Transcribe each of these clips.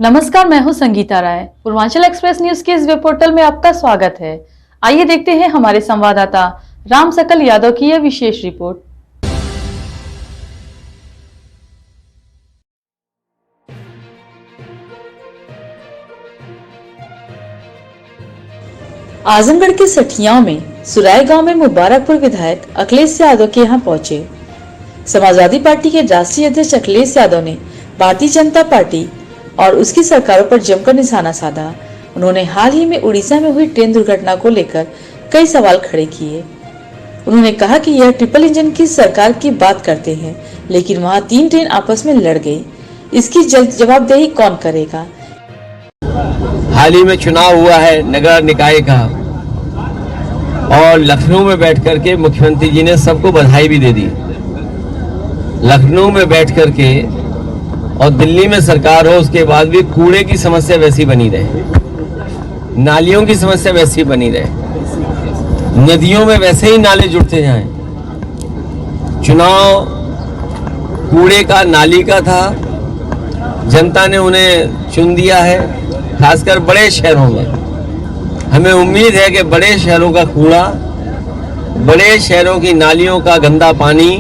नमस्कार, मैं हूं संगीता राय। पूर्वांचल एक्सप्रेस न्यूज के इस वेब पोर्टल में आपका स्वागत है। आइए देखते हैं हमारे संवाददाता राम सकल यादव की यह विशेष रिपोर्ट। आजमगढ़ के सठियाओं में सुराय गांव में मुबारकपुर विधायक अखिलेश यादव के यहां पहुंचे। समाजवादी पार्टी के राष्ट्रीय अध्यक्ष अखिलेश यादव ने भारतीय जनता पार्टी और उसकी सरकारों पर जमकर निशाना साधा। उन्होंने हाल ही में उड़ीसा में हुई ट्रेन दुर्घटना को लेकर कई सवाल खड़े किए। उन्होंने कहा कि यह ट्रिपल इंजन की सरकार की बात करते हैं, लेकिन वहां 3 ट्रेन आपस में लड़ गई। इसकी जवाबदेही कौन करेगा? हाल ही में चुनाव हुआ है नगर निकाय का, और लखनऊ में बैठ करके मुख्यमंत्री जी ने सबको बधाई भी दे दी। लखनऊ में बैठ करके और दिल्ली में सरकार हो, उसके बाद भी कूड़े की समस्या वैसी बनी रहे, नालियों की समस्या वैसी बनी रहे, नदियों में वैसे ही नाले जुड़ते जाएं। चुनाव कूड़े का, नाली का था, जनता ने उन्हें चुन दिया है। खासकर बड़े शहरों में हमें उम्मीद है कि बड़े शहरों का कूड़ा, बड़े शहरों की नालियों का गंदा पानी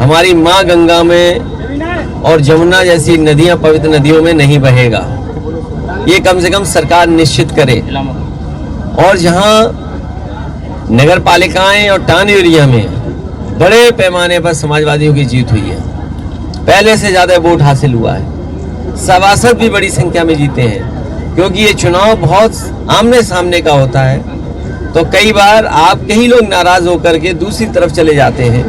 हमारी माँ गंगा में और जमुना जैसी नदियां, पवित्र नदियों में नहीं बहेगा। ये कम से कम सरकार निश्चित करे। और जहां नगर पालिकाएं और टाउन एरिया में बड़े पैमाने पर समाजवादियों की जीत हुई है, पहले से ज्यादा वोट हासिल हुआ है, सभासद भी बड़ी संख्या में जीते हैं, क्योंकि ये चुनाव बहुत आमने सामने का होता है। तो कई बार आपके ही लोग नाराज होकर के दूसरी तरफ चले जाते हैं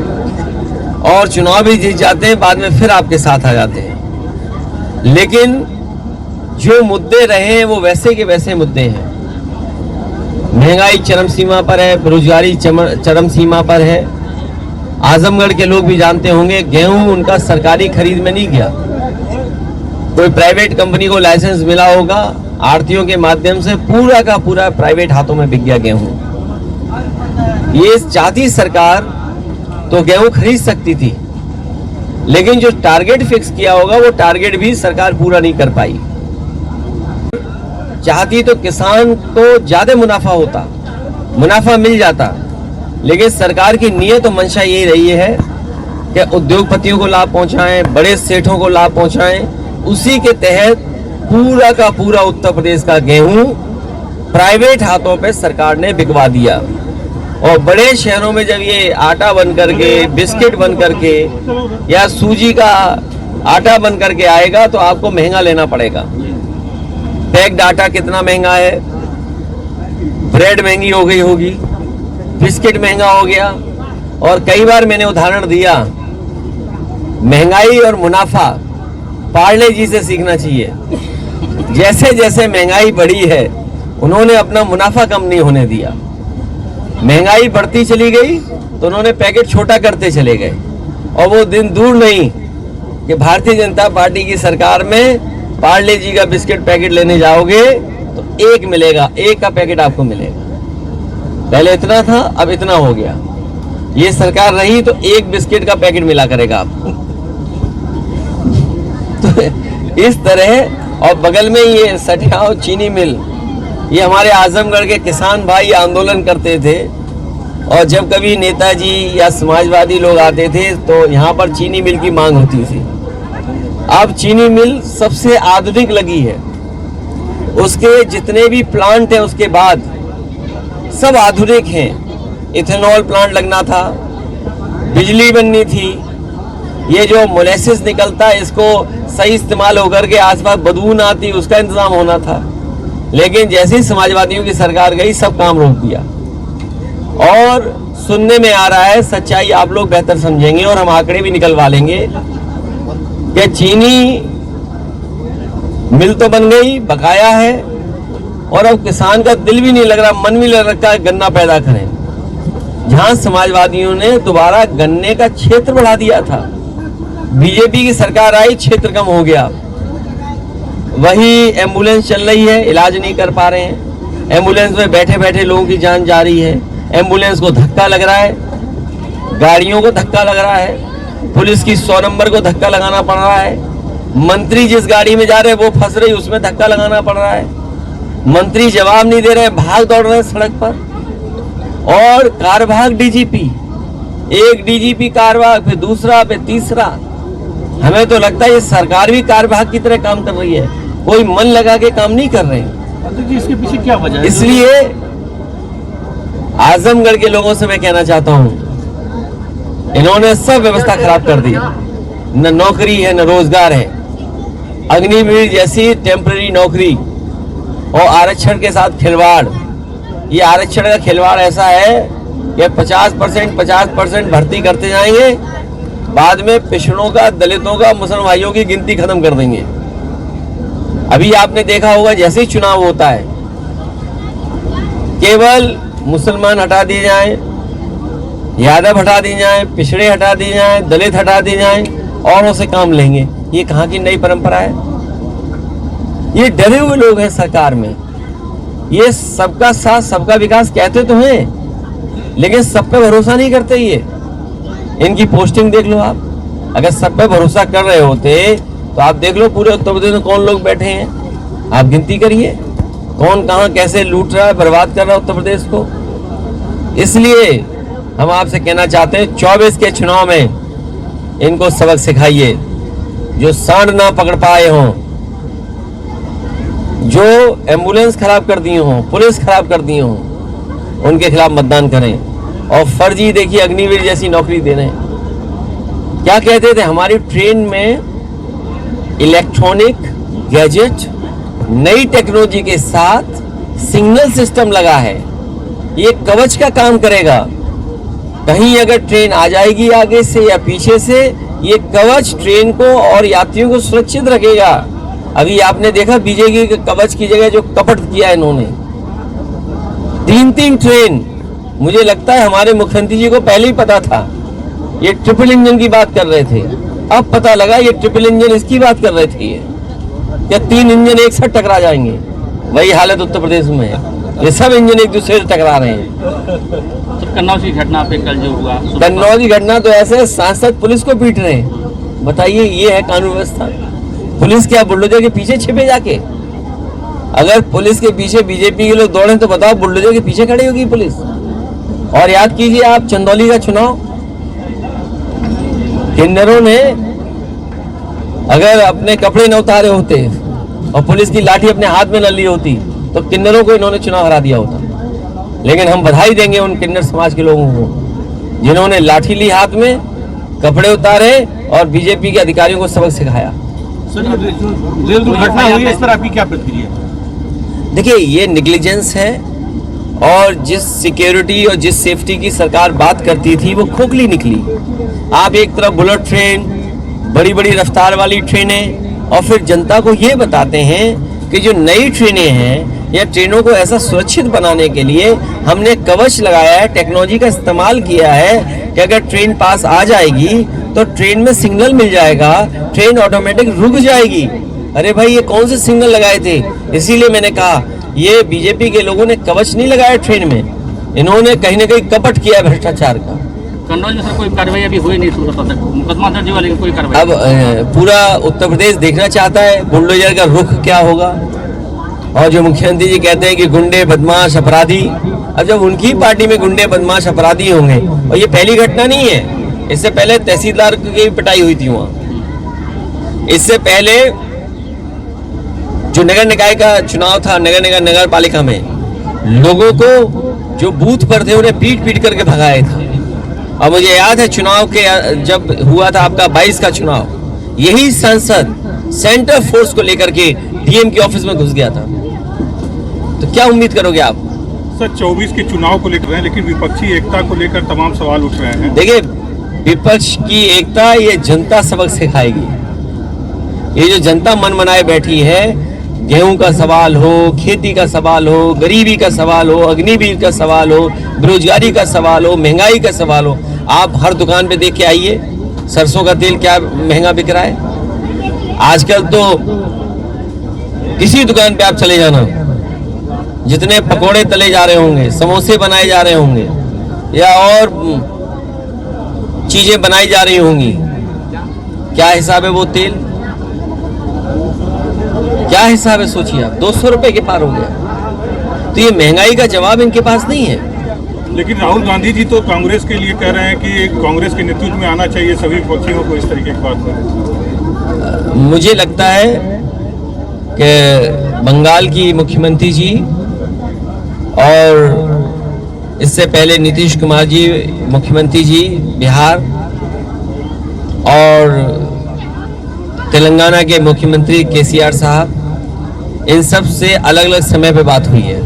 और चुनाव भी जीत जाते हैं, बाद में फिर आपके साथ आ जाते हैं। लेकिन जो मुद्दे रहे हैं वो वैसे के वैसे मुद्दे हैं। महंगाई चरम सीमा पर है, बेरोजगारी चरम सीमा पर है। आजमगढ़ के लोग भी जानते होंगे, गेहूं उनका सरकारी खरीद में नहीं गया, कोई प्राइवेट कंपनी को लाइसेंस मिला होगा, आढ़तियों के माध्यम से पूरा का पूरा प्राइवेट हाथों में बिक गया गेहूं। ये चाहती सरकार तो गेहूं खरीद सकती थी, लेकिन जो टारगेट फिक्स किया होगा वो टारगेट भी सरकार पूरा नहीं कर पाई। चाहती तो किसान को ज्यादा मुनाफा होता, मुनाफा मिल जाता, लेकिन सरकार की नीयत और मंशा यही रही है कि उद्योगपतियों को लाभ पहुंचाएं, बड़े सेठों को लाभ पहुंचाएं। उसी के तहत पूरा का पूरा उत्तर प्रदेश का गेहूं प्राइवेट हाथों पे सरकार ने बिकवा दिया। और बड़े शहरों में जब ये आटा बन करके, बिस्किट बन करके या सूजी का आटा बन करके आएगा तो आपको महंगा लेना पड़ेगा। पैक्ड आटा कितना महंगा है, ब्रेड महंगी हो गई होगी, बिस्किट महंगा हो गया। और कई बार मैंने उदाहरण दिया, महंगाई और मुनाफा पार्ले जी से सीखना चाहिए। जैसे जैसे महंगाई बढ़ी है उन्होंने अपना मुनाफा कम नहीं होने दिया। महंगाई बढ़ती चली गई तो उन्होंने पैकेट छोटा करते चले गए। और वो दिन दूर नहीं कि भारतीय जनता पार्टी की सरकार में पार्ले जी का बिस्किट पैकेट लेने जाओगे तो एक मिलेगा, एक का पैकेट आपको मिलेगा। पहले इतना था, अब इतना हो गया। ये सरकार रही तो एक बिस्किट का पैकेट मिला करेगा आपको। तो इस तरह। और बगल में ये सठियाओं चीनी मिल, ये हमारे आजमगढ़ के किसान भाई आंदोलन करते थे, और जब कभी नेताजी या समाजवादी लोग आते थे तो यहाँ पर चीनी मिल की मांग होती थी। अब चीनी मिल सबसे आधुनिक लगी है, उसके जितने भी प्लांट हैं उसके बाद सब आधुनिक हैं। इथेनॉल प्लांट लगना था, बिजली बननी थी, ये जो मोलेसिस निकलता है इसको सही इस्तेमाल होकर के आसपास बदबू ना आती उसका इंतजाम होना था। लेकिन जैसे ही समाजवादियों की सरकार गई सब काम रोक दिया। और सुनने में आ रहा है, सच्चाई आप लोग बेहतर समझेंगे और हम आंकड़े भी निकलवा लेंगे, कि चीनी मिल तो बन गई, बकाया है, और अब किसान का दिल भी नहीं लग रहा, मन भी लग रखा है गन्ना पैदा करें। जहां समाजवादियों ने दोबारा गन्ने का क्षेत्र बढ़ा दिया था, बीजेपी की सरकार आई, क्षेत्र कम हो गया। वही एम्बुलेंस चल रही है, इलाज नहीं कर पा रहे हैं, एम्बुलेंस में बैठे बैठे लोगों की जान जा रही है, एम्बुलेंस को धक्का लग रहा है, गाड़ियों को धक्का लग रहा है, पुलिस की 100 नंबर को धक्का लगाना पड़ रहा है। मंत्री जिस गाड़ी में जा रहे हैं वो फंस रही, उसमें धक्का लगाना पड़ रहा है। मंत्री जवाब नहीं दे रहे, भाग दौड़ रहे हैं सड़क पर। और कारभाग डीजीपी, एक डीजीपी कारभाग, फिर दूसरा, फिर तीसरा। हमें तो लगता है ये सरकार भी कारभाग की तरह काम कर रही है, कोई मन लगा के काम नहीं कर रहे हैं। इसके पीछे क्या वजह है? इसलिए आजमगढ़ के लोगों से मैं कहना चाहता हूं, इन्होंने सब व्यवस्था खराब कर दी। न नौकरी है न रोजगार है। अग्निवीर जैसी टेम्पररी नौकरी और आरक्षण के साथ खिलवाड़। ये आरक्षण का खिलवाड़ ऐसा है कि 50% भर्ती करते जाएंगे, बाद में पिछड़ों का, दलितों का, मुसलमान भाइयों की गिनती खत्म कर देंगे। अभी आपने देखा होगा जैसे ही चुनाव होता है, केवल मुसलमान हटा दिए जाएं, यादव हटा दिए जाएं, पिछड़े हटा दिए जाएं, दलित हटा दिए जाएं, औरों से काम लेंगे। ये कहाँ की नई परंपरा है? ये डरे हुए लोग हैं सरकार में। ये सबका साथ सबका विकास कहते तो हैं, लेकिन सब पे भरोसा नहीं करते। ये इनकी पोस्टिंग देख लो आप। अगर सब पे भरोसा कर रहे होते तो आप देख लो पूरे उत्तर प्रदेश में कौन लोग बैठे हैं, आप गिनती करिए कौन कहां कैसे लूट रहा है, बर्बाद कर रहा है उत्तर प्रदेश को। इसलिए हम आपसे कहना चाहते हैं 24 के चुनाव में इनको सबक सिखाइए। जो सांड ना पकड़ पाए हों, जो एम्बुलेंस खराब कर दिए हों, पुलिस खराब कर दिए हों, उनके खिलाफ मतदान करें। और फर्जी देखिए अग्निवीर जैसी नौकरी दे रहे हैं। क्या कहते थे, हमारी ट्रेन में इलेक्ट्रॉनिक गैजेट नई टेक्नोलॉजी के साथ सिग्नल सिस्टम लगा है, ये कवच का काम करेगा। कहीं अगर ट्रेन आ जाएगी आगे से या पीछे से, ये कवच ट्रेन को और यात्रियों को सुरक्षित रखेगा। अभी आपने देखा बीजेपी के कवच की जगह जो कपट किया इन्होंने, 3 ट्रेन। मुझे लगता है हमारे मुख्यमंत्री जी को पहले ही पता था, ये ट्रिपल इंजन की बात कर रहे थे। अब पता लगा ये ट्रिपल इंजन इसकी बात कर रहे थे, ये 3 इंजन एक साथ टकरा जाएंगे। वही हालत उत्तर प्रदेश में है, ये सब इंजन एक दूसरे से टकरा रहे हैं। तो कन्नौज की घटना पे कल जो हुआ, कन्नौज की घटना तो ऐसे सांसद पुलिस को पीट रहे हैं। बताइए ये है कानून व्यवस्था? पुलिस क्या बुलडोजर के पीछे छिपे जाके? अगर पुलिस के पीछे बीजेपी के लोग दौड़े तो बताओ बुलडोजर के पीछे खड़ी होगी पुलिस? और याद कीजिए आप चंदौली का चुनाव, किन्नरों ने अगर अपने कपड़े न उतारे होते और पुलिस की लाठी अपने हाथ में न ली होती तो किन्नरों को इन्होंने चुनाव हरा दिया होता। लेकिन हम बधाई देंगे उन किन्नर समाज के लोगों को जिन्होंने लाठी ली हाथ में, कपड़े उतारे और बीजेपी के अधिकारियों को सबक सिखाया। सर, रेल दुर्घटना हुई है, इस पर आपकी क्या प्रतिक्रिया? देखिए ये निग्लिजेंस है, और जिस सिक्योरिटी और जिस सेफ्टी की सरकार बात करती थी वो खोखली निकली। आप एक तरफ बुलेट ट्रेन, बड़ी बड़ी रफ्तार वाली ट्रेनें, और फिर जनता को ये बताते हैं कि जो नई ट्रेनें हैं या ट्रेनों को ऐसा सुरक्षित बनाने के लिए हमने कवच लगाया है, टेक्नोलॉजी का इस्तेमाल किया है कि अगर ट्रेन पास आ जाएगी तो ट्रेन में सिग्नल मिल जाएगा, ट्रेन ऑटोमेटिक रुक जाएगी। अरे भाई ये कौन से सिग्नल लगाए थे? इसीलिए मैंने कहा ये बीजेपी के लोगों ने कवच नहीं लगाया ट्रेन में, इन्होंने कहीं ना कहीं कपट किया भ्रष्टाचार का। कन्नौज में सर कोई कार्रवाई अभी हुई नहीं, मुकदमा दर्ज हुआ लेकिन कोई कार्रवाई। अब पूरा उत्तर प्रदेश देखना चाहता है बुलडोजर का रुख क्या होगा। और जो मुख्यमंत्री जी कहते हैं कि गुंडे, बदमाश, अपराधी, अब जब उनकी पार्टी में गुंडे, बदमाश, अपराधी होंगे, और ये पहली घटना नहीं है, इससे पहले तहसीलदार की पिटाई हुई थी वहां। इससे पहले जो नगर निकाय का चुनाव था, नगर पालिका में, लोगों को जो बूथ पर थे उन्हें पीट पीट करके भगाया था। और मुझे याद है चुनाव के जब हुआ था आपका 22 का चुनाव, यही सांसद सेंटर फोर्स को लेकर के डीएम के ऑफिस में घुस गया था। तो क्या उम्मीद करोगे आप? सर 24 के चुनाव को लेकर, लेकिन विपक्षी एकता को लेकर तमाम सवाल उठ रहे हैं। देखिए विपक्ष की एकता ये जनता सबक सिखाएगी। ये जो जनता मन मनाए बैठी है, गेहूं का सवाल हो, खेती का सवाल हो, गरीबी का सवाल हो, अग्निवीर का सवाल हो, बेरोजगारी का सवाल हो, महंगाई का सवाल हो, आप हर दुकान पे देख के आइए सरसों का तेल क्या महंगा बिक रहा है। आजकल तो किसी दुकान पे आप चले जाना, जितने पकोड़े तले जा रहे होंगे, समोसे बनाए जा रहे होंगे या और चीजें बनाई जा रही होंगी, क्या हिसाब है वो तेल? क्या हिसाब है सोचिए आप, 200 रुपए के पार हो गया। तो ये महंगाई का जवाब इनके पास नहीं है। लेकिन राहुल गांधी जी तो कांग्रेस के लिए कह रहे हैं कि कांग्रेस के नेतृत्व में आना चाहिए सभी पक्षियों को, इस तरीके की बात करें। मुझे लगता है कि बंगाल की मुख्यमंत्री जी और इससे पहले नीतीश कुमार जी मुख्यमंत्री जी बिहार, और तेलंगाना के मुख्यमंत्री केसीआर साहब, इन सब से अलग अलग समय पे बात हुई है।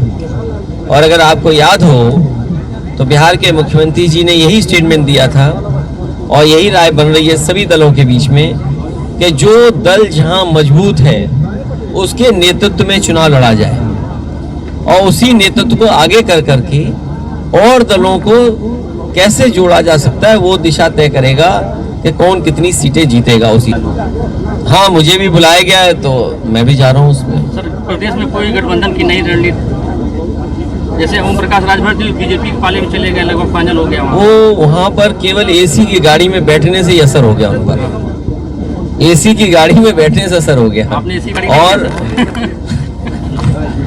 और अगर आपको याद हो तो बिहार के मुख्यमंत्री जी ने यही स्टेटमेंट दिया था और यही राय बन रही है सभी दलों के बीच में कि जो दल जहां मजबूत है उसके नेतृत्व में चुनाव लड़ा जाए, और उसी नेतृत्व को आगे कर करके और दलों को कैसे जोड़ा जा सकता है वो दिशा तय करेगा कि कौन कितनी सीटें जीतेगा उसी। हाँ, मुझे भी बुलाया गया है तो मैं भी जा रहा हूँ उसमें। सर, प्रदेश में कोई गठबंधन की नई रणनीति, जैसे ओम प्रकाश राजभर जी बीजेपी के पाले में चले गए, लगभग फाइनल हो गया वो वहाँ पर केवल एसी की गाड़ी में बैठने से ही असर हो गया उन पर, एसी की गाड़ी में बैठने से असर हो गया। आपने एसी गाड़ी और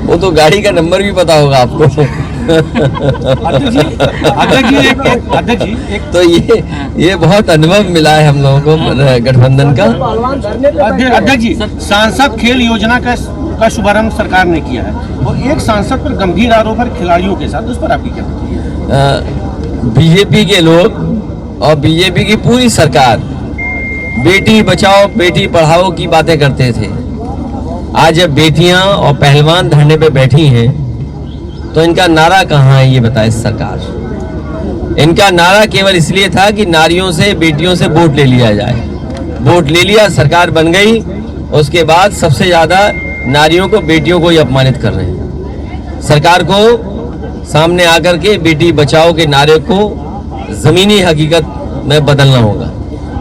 वो तो गाड़ी का नंबर भी पता होगा आपको। अध्यक्ष जी तो ये बहुत अनुभव मिला है हम लोगों को गठबंधन का। अध्यक्ष जी, सांसद खेल योजना का शुभारंभ सरकार ने किया है, और एक सांसद पर गंभीर आरोप है खिलाड़ियों के साथ, उस पर आपकी क्या प्रतिक्रिया है? बीजेपी के लोग और बीजेपी की पूरी सरकार बेटी बचाओ बेटी पढ़ाओ की बातें करते थे। आज जब बेटियां और पहलवान धरने पे बैठी हैं तो इनका नारा कहाँ है ये बताए सरकार। इनका नारा केवल इसलिए था कि नारियों से बेटियों से वोट ले लिया जाए, वोट ले लिया, सरकार बन गई, उसके बाद सबसे ज्यादा नारियों को बेटियों को ही अपमानित कर रहे हैं। सरकार को सामने आकर के बेटी बचाओ के नारे को जमीनी हकीकत में बदलना होगा।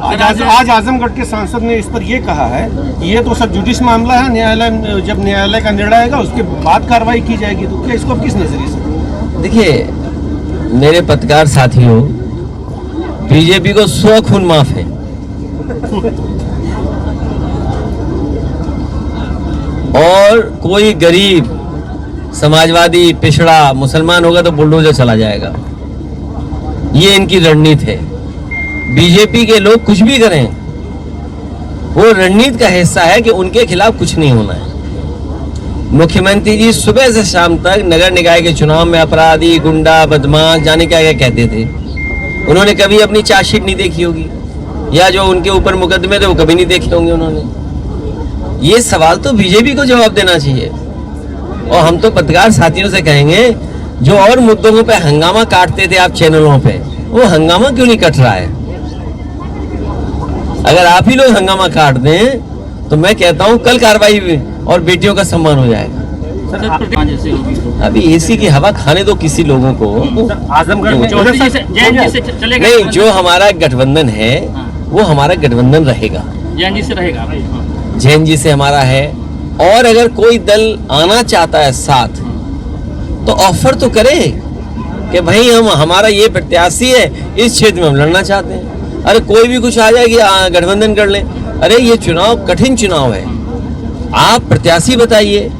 आज आजमगढ़ के सांसद ने इस पर यह कहा है कि ये तो सब जुडिश मामला है, न्यायालय जब न्यायालय का निर्णय आएगा उसके बाद कार्रवाई की जाएगी। तो क्या इसको आप किस नजरिए से? देखिए मेरे पत्रकार साथियों, बीजेपी को 100 खून माफ है। और कोई गरीब समाजवादी पिछड़ा मुसलमान होगा तो बुलडोजर चला जाएगा, ये इनकी रणनीति है। बीजेपी के लोग कुछ भी करें, वो रणनीति का हिस्सा है कि उनके खिलाफ कुछ नहीं होना है। मुख्यमंत्री जी सुबह से शाम तक नगर निकाय के चुनाव में अपराधी, गुंडा, बदमाश, जाने क्या क्या कहते थे। उन्होंने कभी अपनी चार्जशीट नहीं देखी होगी, या जो उनके ऊपर मुकदमे थे वो कभी नहीं देखे होंगे उन्होंने। ये सवाल तो बीजेपी को जवाब देना चाहिए। और हम तो पत्रकार साथियों से कहेंगे, जो और मुद्दों पे हंगामा काटते थे आप चैनलों पे, वो हंगामा क्यों नहीं कट रहा है? अगर आप ही लोग हंगामा काट दें तो मैं कहता हूं कल कार्रवाई और बेटियों का सम्मान हो जाएगा। अभी एसी की हवा खाने दो किसी लोगों को। आजमगढ़ में नहीं, जो हमारा गठबंधन है वो हमारा गठबंधन रहेगा, जैन जी से रहेगा, जैन जी से हमारा है। और अगर कोई दल आना चाहता है साथ तो ऑफर तो करे कि भाई हमारा ये प्रत्याशी है, इस क्षेत्र में हम लड़ना चाहते हैं। अरे कोई भी कुछ आ जाए कि गठबंधन कर लें, अरे ये चुनाव कठिन चुनाव है, आप प्रत्याशी बताइए,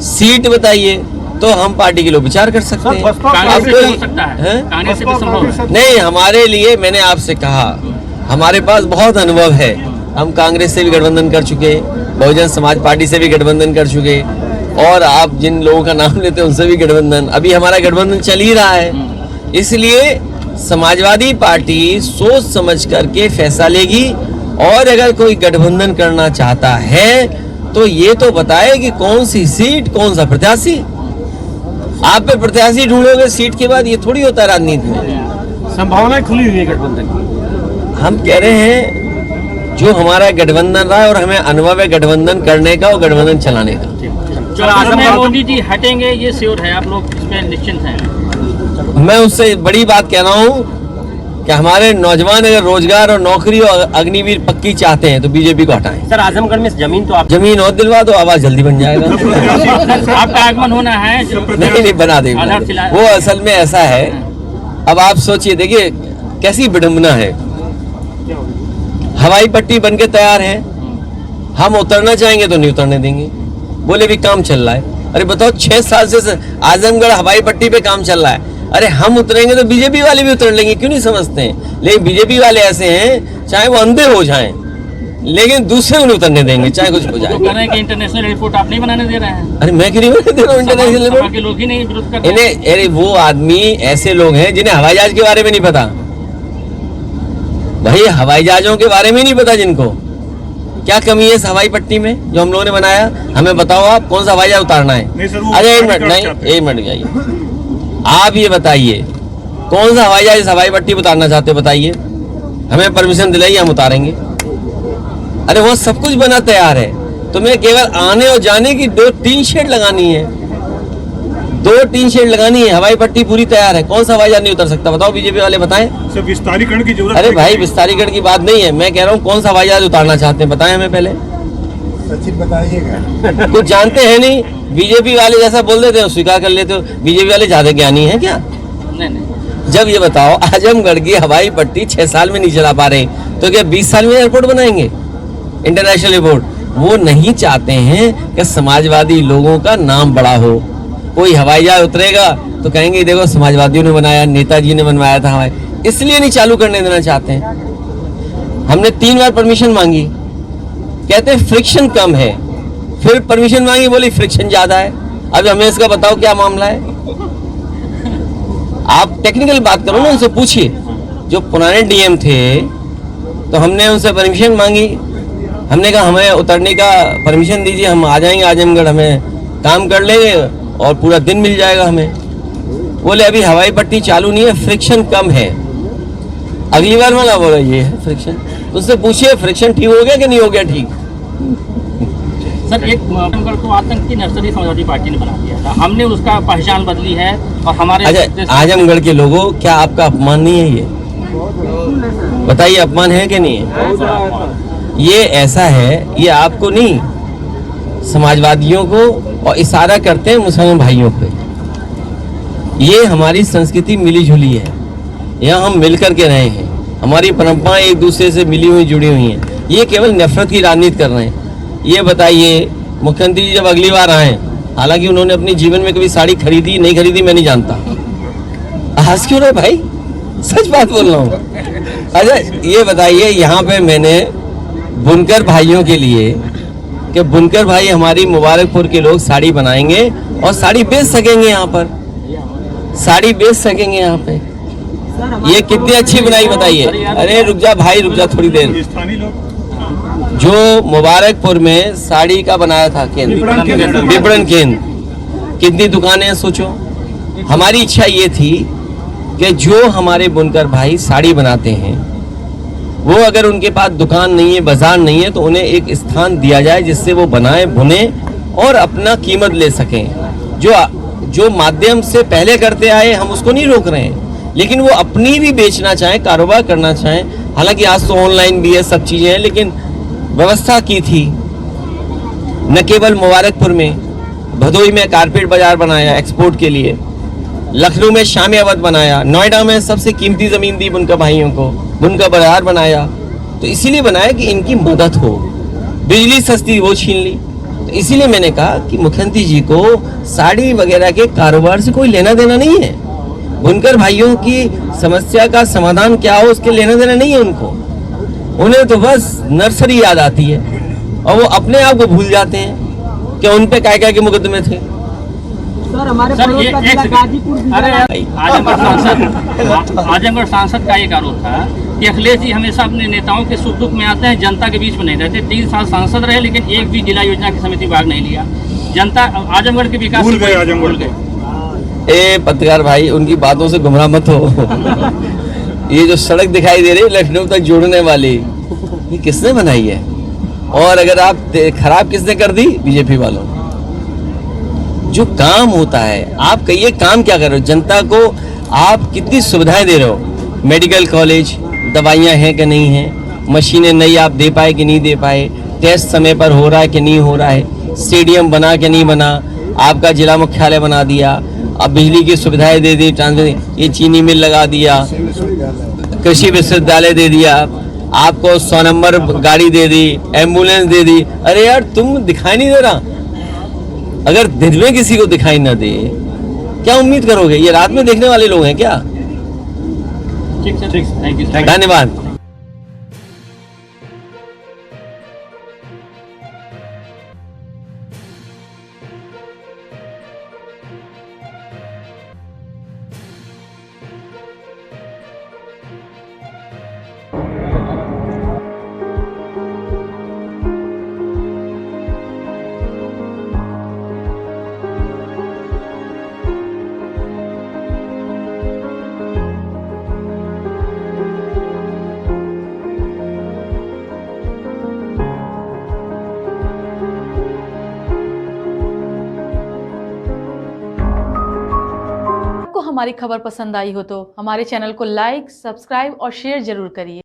सीट बताइए, तो हम पार्टी के लोग विचार कर सकते हैं। कांग्रेस से भी हो सकता है, कांग्रेस से भी संभव है। नहीं, हमारे लिए मैंने आपसे कहा हमारे पास बहुत अनुभव है। हम कांग्रेस से भी गठबंधन कर चुके, बहुजन समाज पार्टी से भी गठबंधन कर चुके, और आप जिन लोगों का नाम लेते हैं उनसे भी गठबंधन, अभी हमारा गठबंधन चल ही रहा है। इसलिए समाजवादी पार्टी सोच समझ करके फैसला लेगी, और अगर कोई गठबंधन करना चाहता है तो ये तो बताए कि कौन सी सीट, कौन सा प्रत्याशी। आप पे प्रत्याशी ढूंढोगे सीट के बाद, ये थोड़ी होता है राजनीति में। संभावनाएं खुली हुई है गठबंधन की। हम कह रहे हैं जो हमारा गठबंधन रहा है और हमें अनुभव है गठबंधन करने का और गठबंधन चलाने का। जो मोदी जी हटेंगे ये श्योर है, आप लोग इसमें निश्चिंत हैं? मैं उससे बड़ी बात कह रहा हूँ कि हमारे नौजवान अगर रोजगार और नौकरी और अग्निवीर पक्की चाहते हैं तो बीजेपी को हटाएं। सर, आजमगढ़ में जमीन तो आप जमीन और दिलवा दो, आवाज जल्दी बन जाएगा। आपका आगमन होना है। नहीं बना देंगे। वो असल में ऐसा है, अब आप सोचिए, देखिए कैसी विडंबना है। हवाई पट्टी बनके तैयार है, हम उतरना चाहेंगे तो नहीं उतरने देंगे। बोले भी काम चल रहा है। अरे बताओ 6 साल से आजमगढ़ हवाई पट्टी पे काम चल रहा है। अरे हम उतरेंगे तो बीजेपी वाले भी उतर लेंगे, क्यों नहीं समझते हैं? लेकिन बीजेपी वाले ऐसे हैं, चाहे वो अंधे हो जाएं, लेकिन दूसरे को नहीं उतरने देंगे, चाहे कुछ हो जाए। तो कह रहे हैं कि इंटरनेशनल एयरपोर्ट आप नहीं बनाने दे रहे हैं। अरे मैं क्यों नहीं बनाने दे रहा हूँ इंटरनेशनल एयरपोर्ट? के लोग ही नहीं विरोध कर रहे हैं। इन्हें, अरे वो आदमी ऐसे लोग हैं जिन्हें हवाई जहाज के बारे में नहीं पता। भाई हवाई जहाजों के बारे में नहीं पता जिनको। क्या कमी है इस हवाई पट्टी में जो हम लोगों ने बनाया? हमें बताओ आप कौन सा हवाई जहाज उतारना है? अरे एक मिनट, नहीं एक मिनट जाइए, आप ये बताइए कौन सा हवाई जहाज इस हवाई पट्टी पर उतारना चाहते हो? बताइए, हमें परमिशन दिलाइए, हम उतारेंगे। अरे वो सब कुछ बना तैयार है, तुम्हें केवल आने और जाने की 2 टीन शेड लगानी है, 2 टीन शेड लगानी है। हवाई पट्टी पूरी तैयार है, कौन सा हवाई जहाज नहीं उतर सकता? बताओ बीजेपी वाले बताएं। सर विस्तारीकरण की जरूरत अरे भाई विस्तारीकरण की बात नहीं है, मैं कह रहा हूँ कौन सा हवाई जहाज उतारना चाहते हैं, बताएं हमें पहले। सचिन बताइएगा। कुछ जानते हैं नहीं, बीजेपी वाले जैसा बोल देते हो स्वीकार कर लेते हो। बीजेपी वाले ज्यादा ज्ञानी है क्या? नहीं। जब ये बताओ आजमगढ़ की हवाई पट्टी 6 साल में नहीं चला पा रहे, तो क्या 20 साल में एयरपोर्ट बनाएंगे, इंटरनेशनल एयरपोर्ट? वो नहीं चाहते हैं कि समाजवादी लोगों का नाम बड़ा हो। कोई हवाई जहाज उतरेगा तो कहेंगे देखो समाजवादियों ने बनाया, नेताजी ने बनवाया था हवाई, इसलिए नहीं चालू करने देना चाहते हैं। हमने 3 बार परमिशन मांगी, कहते हैं फ्रिक्शन कम है, फिर परमिशन मांगी, बोली फ्रिक्शन ज्यादा है। अब हमें इसका बताओ क्या मामला है? आप टेक्निकल बात करो ना, उनसे पूछिए। जो पुराने डीएम थे तो हमने उनसे परमिशन मांगी, हमने कहा हमें उतरने का परमिशन दीजिए, हम आ जाएंगे आजमगढ़, हमें काम कर लेंगे और पूरा दिन मिल जाएगा हमें। बोले अभी हवाई पट्टी चालू नहीं है, फ्रिक्शन कम है। अगली बार वाला बोला ये है फ्रिक्शन, उससे पूछिए फ्रिक्शन ठीक हो गया कि नहीं हो गया ठीक। सर एक आजमगढ़ को आतंक की नर्सरी समाजवादी पार्टी ने बना दिया था, हमने उसका पहचान बदली है और हमारे अच्छा आजमगढ़ के लोगों, क्या आपका अपमान नहीं है? ये बताइए अपमान है कि नहीं है? ये ऐसा है, ये आपको नहीं, समाजवादियों को, और इशारा करते हैं मुसलमान भाइयों पे। ये हमारी संस्कृति मिली जुली है, यहाँ हम मिलकर के रहे हैं, हमारी परंपराएं एक दूसरे से मिली हुई जुड़ी हुई हैं। ये केवल नफरत की राजनीति कर रहे हैं। ये बताइए मुख्यमंत्री जी जब अगली बार आए, हालांकि उन्होंने अपने जीवन में कभी साड़ी खरीदी नहीं खरीदी मैं नहीं जानता, हंस क्यों रहे भाई, सच बात बोल रहा हूँ। अच्छा ये बताइए यहाँ पे मैंने बुनकर भाइयों के लिए, कि बुनकर भाई हमारी मुबारकपुर के लोग साड़ी बनाएंगे और साड़ी बेच सकेंगे, यहाँ पर साड़ी बेच सकेंगे यहाँ पे। ये कितनी अच्छी बनाई बताइए। अरे रुक जा भाई, रुक जा थोड़ी देर। स्थानीय लोग जो मुबारकपुर में साड़ी का बनाया था केंद्र, विपणन केंद्र, कितनी दुकानें हैं सोचो। हमारी इच्छा ये थी कि जो हमारे बुनकर भाई साड़ी बनाते हैं, वो अगर उनके पास दुकान नहीं है, बाजार नहीं है, तो उन्हें एक स्थान दिया जाए जिससे वो बनाए, बुने और अपना कीमत ले सकें। जो माध्यम से पहले करते आए हम उसको नहीं रोक रहे हैं, लेकिन वो अपनी भी बेचना चाहें, कारोबार करना चाहें। हालांकि आज तो ऑनलाइन भी है, सब चीजें हैं, लेकिन व्यवस्था की थी। न केवल मुबारकपुर में, भदोई में कारपेट बाजार बनाया एक्सपोर्ट के लिए, लखनऊ में शामी अवध बनाया, नोएडा में सबसे कीमती जमीन दी बुनकर भाइयों को, बुनकर बाजार बनाया। तो इसीलिए बनाया कि इनकी मदद हो। बिजली सस्ती वो छीन ली, तो इसीलिए मैंने कहा कि मुख्यमंत्री जी को साड़ी वगैरह के कारोबार से कोई लेना देना नहीं है। बुनकर भाइयों की समस्या का समाधान क्या हो उसके लेना देना नहीं है उनको। उन्हें तो बस नर्सरी याद आती है और वो अपने आप को भूल जाते हैं कि उन पे क्या के मुकदमे थे। सर हमारे सर पड़ोस ये का जिला गाजीपुर अरे आजमगढ़ सांसद का एक आरोप था कि अखिलेश जी हमेशा अपने नेताओं के सुख दुख में आते हैं, जनता के बीच में नहीं रहते। 3 साल सांसद रहे लेकिन एक भी जिला योजना की समिति भाग नहीं लिया। जनता आजमगढ़ के विकास भूल गए आजमगढ़ को। ए पत्रकार भाई, उनकी बातों से गुमराह मत हो। ये जो सड़क दिखाई दे रही है लखनऊ तक जोड़ने वाली, ये किसने बनाई है? और अगर आप खराब किसने कर दी? बीजेपी वालों। जो काम होता है, आप कहिए काम क्या कर रहे हो? जनता को आप कितनी सुविधाएं दे रहे हो? मेडिकल कॉलेज, दवाइयां हैं कि नहीं हैं, मशीनें नई आप दे पाए कि नहीं दे पाए, टेस्ट समय पर हो रहा है कि नहीं हो रहा है, स्टेडियम बना कि नहीं बना, आपका जिला मुख्यालय बना दिया, अब बिजली की सुविधाएं दे दी, ट्रांसमिशन, ये चीनी मिल लगा दिया, कृषि विश्वविद्यालय दे दिया, आपको 100 नंबर गाड़ी दे दी, एम्बुलेंस दे दी। अरे यार तुम दिखाई नहीं दे रहा, अगर दिन में किसी को दिखाई ना दे, क्या उम्मीद करोगे? ये रात में देखने वाले लोग हैं क्या? ठीक सर, ठीक, थैंक यू। धन्यवाद। आपको हमारी खबर पसंद आई हो तो हमारे चैनल को लाइक, सब्सक्राइब और शेयर जरूर करिए।